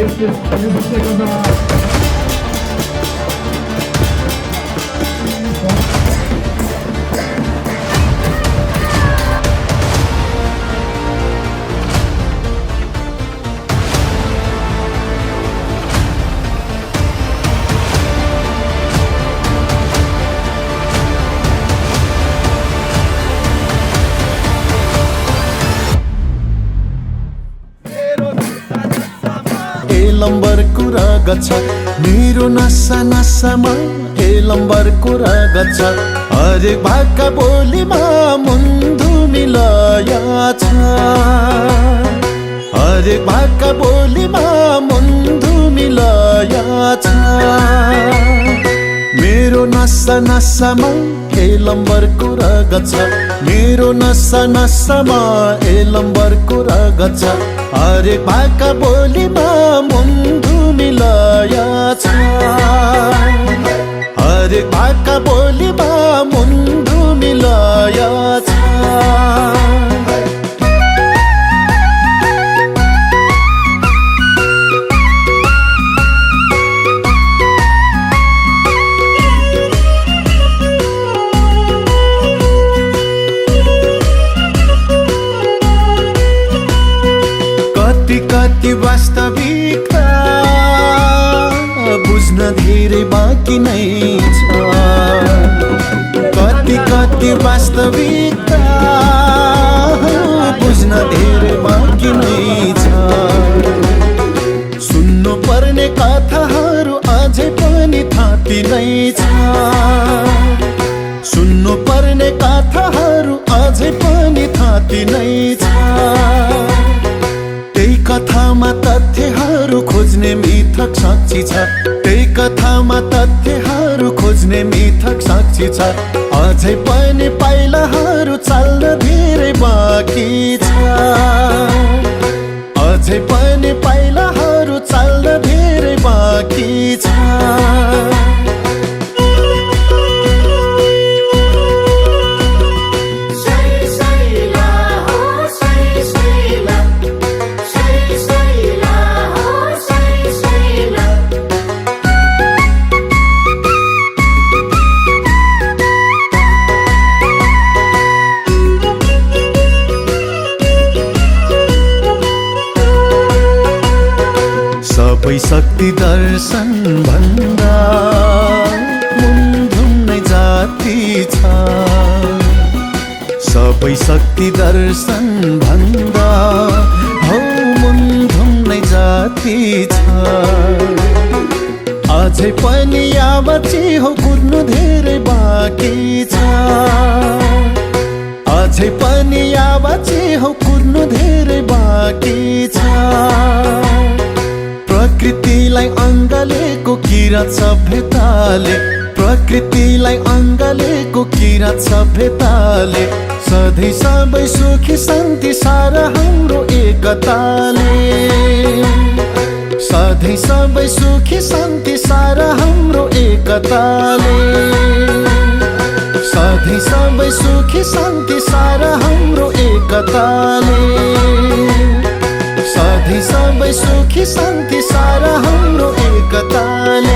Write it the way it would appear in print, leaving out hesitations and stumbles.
त्यसले गर्दा लम्बरको रगत छ मेरो नसा नसामा लम्बरको रगत छ हरेक भाका बोलीमा मुन्दु मिलाया छ हरेक भाका बोलीमा मुन्दु मिलाया छ मेरो नसा नसामा लम्बरको रगत छ मेरो नसा नसामा लम्बरको रगत छ हरेक भाका बोलीमा मुन्दु मिलाया छ हरेक भाका बोलीमा मुन्दु मिलाया छ कति वास्तविकता बुझ्न धेरै बाँकी नै छ कति वास्तविकता बुझ्न धेरै बाँकी नै छ सुन्नु पर्ने कथाहरू अझै पनि थाती नै छ सुन्नु पर्ने कथाहरू अझै पनि थाती नै छ कथामा तथ्यहरू खोज्ने मिथक साक्षी छ त्यही कथामा तथ्यहरू खोज्ने मिथक साक्षी छ अझै पनि पाइलाहरू चाल्न धेरै बाँकी छ अझै पनि पाइलाहरू चाल्न धेरै बाँकी छ सबै शक्ति दर्शन भन्दा मुन्धुम नै जाति छ सबै शक्ति दर्शन भन्दा हौ मुन्धुम नै जाति छ अझै पनि यावची हो कुद्नु धेरै बाँकी छ अझै पनि यावची हो कुद्नु धेरै बाँकी छ प्रकृतिलाई अङ्गालेको किरात सभ्यताले प्रकृतिलाई अङ्गालेको किरात सभ्यताले सधैँ सबै सुखी शान्ति सारा हाम्रो एकताले सधैँ सबै सुखी शान्ति सारा हाम्रो एकताले सधैँ सबै सुखी शान्ति सारा हाम्रो एकताले सधैँ सबै सुखी शान्ति सारा हाम्रो एकताले